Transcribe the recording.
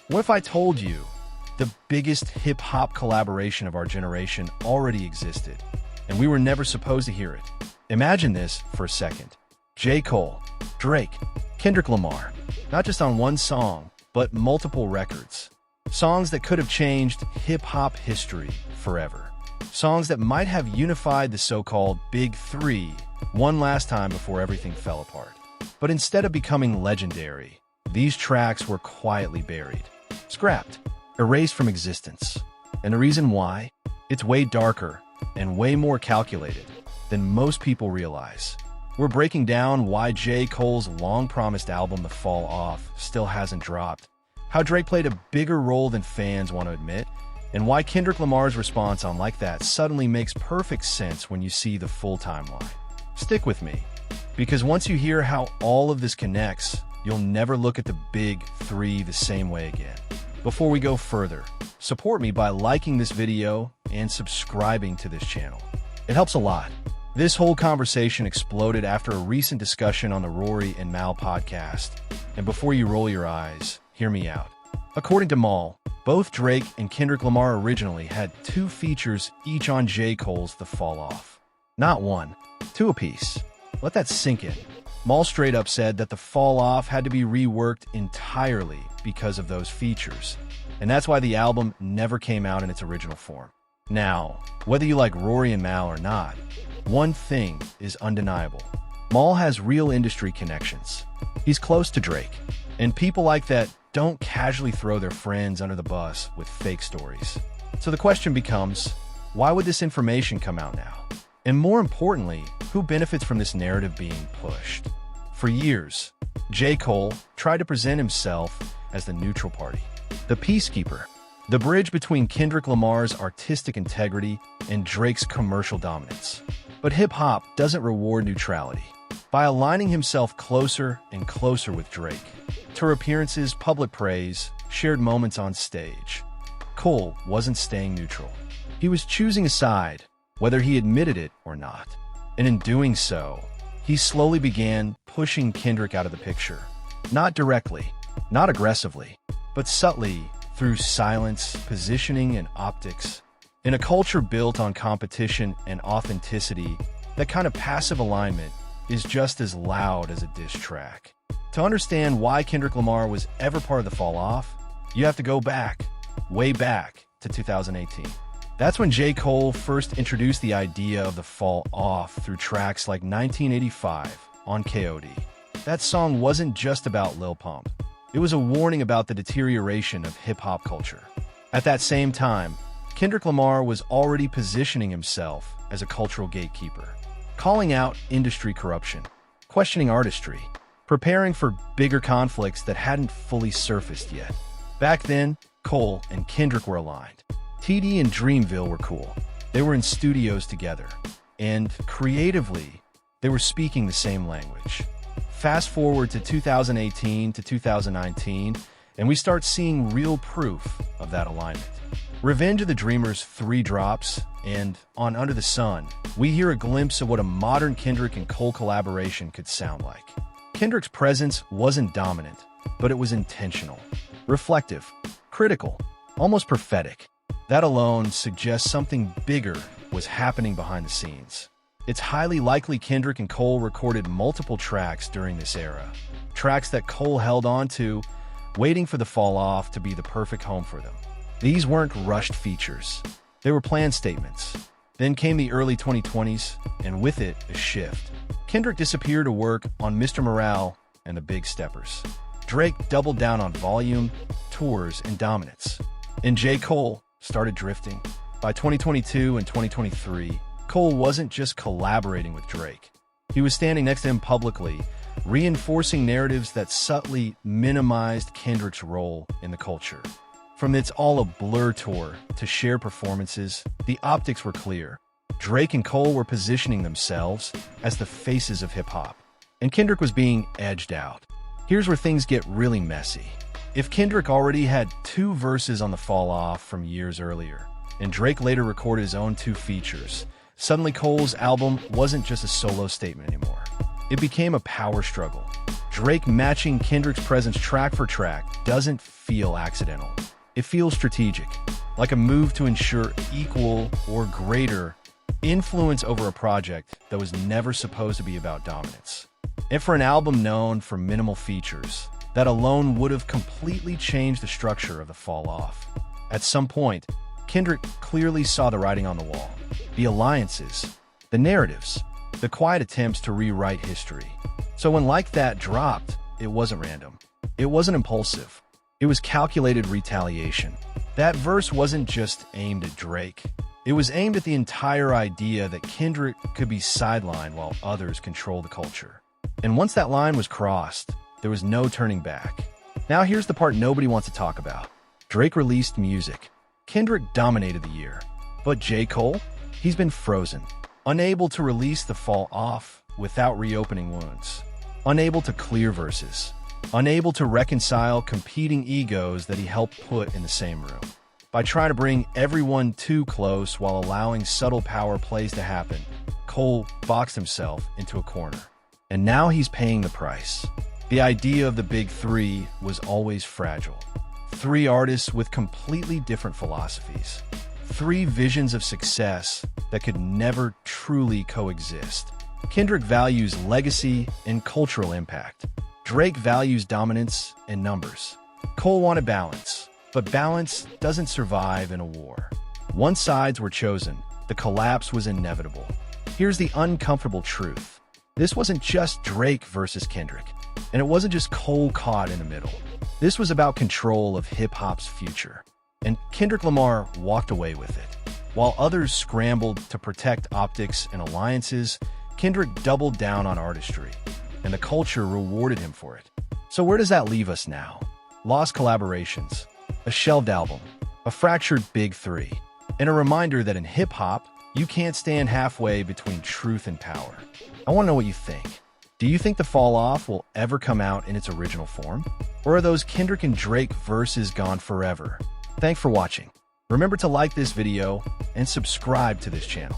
What if I told you the biggest hip-hop collaboration of our generation already existed, and we were never supposed to hear it? Imagine this for a second. J. Cole, Drake, Kendrick Lamar, not just on one song, but multiple records. Songs that could have changed hip-hop history forever. Songs that might have unified the so-called Big Three one last time before everything fell apart. But instead of becoming legendary, these tracks were quietly buried, scrapped, erased from existence. And the reason why? It's way darker and way more calculated than most people realize. We're breaking down why J. Cole's long-promised album, The Fall Off, still hasn't dropped, how Drake played a bigger role than fans want to admit, and why Kendrick Lamar's response on Like That suddenly makes perfect sense when you see the full timeline. Stick with me, because once you hear how all of this connects, you'll never look at the Big Three the same way again. Before we go further, support me by liking this video and subscribing to this channel. It helps a lot. This whole conversation exploded after a recent discussion on the Rory and Mal podcast. And before you roll your eyes, hear me out. According to Mal, both Drake and Kendrick Lamar originally had 2 features each on J. Cole's The Fall Off. Not 1, 2 apiece. Let that sink in. Mal straight up said that The Fall Off had to be reworked entirely because of those features. And that's why the album never came out in its original form. Now, whether you like Rory and Mal or not, one thing is undeniable. Mal has real industry connections. He's close to Drake. And people like that don't casually throw their friends under the bus with fake stories. So the question becomes, why would this information come out now? And more importantly, who benefits from this narrative being pushed? For years, J. Cole tried to present himself as the neutral party, the peacekeeper, the bridge between Kendrick Lamar's artistic integrity and Drake's commercial dominance. But hip-hop doesn't reward neutrality. By aligning himself closer and closer with Drake, tour appearances, public praise, shared moments on stage, Cole wasn't staying neutral. He was choosing a side, whether he admitted it or not. And in doing so, he slowly began pushing Kendrick out of the picture. Not directly, not aggressively, but subtly through silence, positioning, and optics. In a culture built on competition and authenticity, that kind of passive alignment is just as loud as a diss track. To understand why Kendrick Lamar was ever part of The Fall Off, you have to go back, way back, to 2018. That's when J. Cole first introduced the idea of The Fall Off through tracks like 1985 on KOD. That song wasn't just about Lil Pump. It was a warning about the deterioration of hip-hop culture. At that same time, Kendrick Lamar was already positioning himself as a cultural gatekeeper, calling out industry corruption, questioning artistry, preparing for bigger conflicts that hadn't fully surfaced yet. Back then, Cole and Kendrick were aligned. TD and Dreamville were cool. They were in studios together. And creatively, they were speaking the same language. Fast forward to 2018 to 2019, and we start seeing real proof of that alignment. Revenge of the Dreamers 3 drops, and on Under the Sun, we hear a glimpse of what a modern Kendrick and Cole collaboration could sound like. Kendrick's presence wasn't dominant, but it was intentional, reflective, critical, almost prophetic. That alone suggests something bigger was happening behind the scenes. It's highly likely Kendrick and Cole recorded multiple tracks during this era, tracks that Cole held on to, waiting for The Fall Off to be the perfect home for them. These weren't rushed features. They were planned statements. Then came the early 2020s, and with it, a shift. Kendrick disappeared to work on Mr. Morale and the Big Steppers. Drake doubled down on volume, tours, and dominance. And J. Cole started drifting. By 2022 and 2023, Cole wasn't just collaborating with Drake. He was standing next to him publicly, reinforcing narratives that subtly minimized Kendrick's role in the culture. From its All a Blur tour to shared performances, the optics were clear. Drake and Cole were positioning themselves as the faces of hip-hop, and Kendrick was being edged out. Here's where things get really messy. If Kendrick already had 2 verses on The Fall Off from years earlier, and Drake later recorded his own 2 features, suddenly Cole's album wasn't just a solo statement anymore. It became a power struggle. Drake matching Kendrick's presence track for track doesn't feel accidental. It feels strategic, like a move to ensure equal or greater influence over a project that was never supposed to be about dominance. And for an album known for minimal features, that alone would have completely changed the structure of the Fall Off. At some point, Kendrick clearly saw the writing on the wall. The alliances, the narratives, the quiet attempts to rewrite history. So when Like That dropped, it wasn't random. It wasn't impulsive. It was calculated retaliation. That verse wasn't just aimed at Drake. It was aimed at the entire idea that Kendrick could be sidelined while others control the culture. And once that line was crossed, there was no turning back. Now here's the part nobody wants to talk about. Drake released music. Kendrick dominated the year. But J. Cole? He's been frozen. Unable to release the Fall Off without reopening wounds. Unable to clear verses. Unable to reconcile competing egos that he helped put in the same room. By trying to bring everyone too close while allowing subtle power plays to happen, Cole boxed himself into a corner. And now he's paying the price. The idea of the Big Three was always fragile. 3 artists with completely different philosophies. 3 visions of success that could never truly coexist. Kendrick values legacy and cultural impact. Drake values dominance and numbers. Cole wanted balance, but balance doesn't survive in a war. Once sides were chosen, the collapse was inevitable. Here's the uncomfortable truth. This wasn't just Drake versus Kendrick, and it wasn't just Cole caught in the middle. This was about control of hip-hop's future, and Kendrick Lamar walked away with it. While others scrambled to protect optics and alliances, Kendrick doubled down on artistry, and the culture rewarded him for it. So where does that leave us now? Lost collaborations, a shelved album, a fractured Big Three, and a reminder that in hip-hop, you can't stand halfway between truth and power. I want to know what you think. Do you think the Fall Off will ever come out in its original form? Or are those Kendrick and Drake verses gone forever? Thanks for watching. Remember to like this video and subscribe to this channel.